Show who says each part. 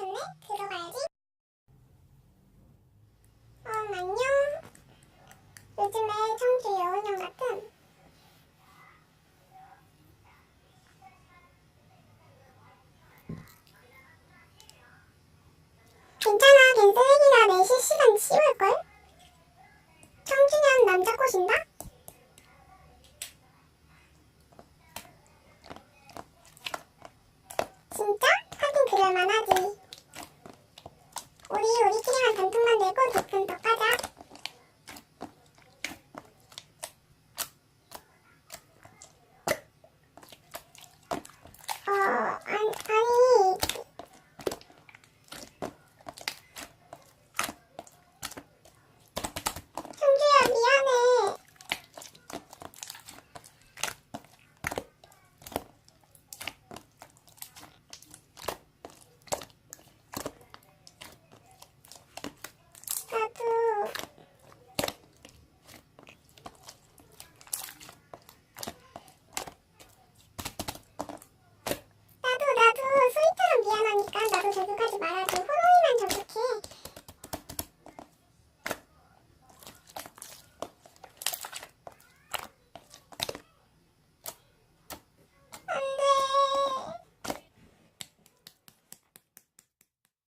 Speaker 1: 켰네? 들어가야지. 안녕. 요즘에 청주 여운형 같은 괜찮아. 벤슬레기가 내 실시간 씌울걸? 청주년 남자 꼬신다? 진짜? 하긴 그럴만하지.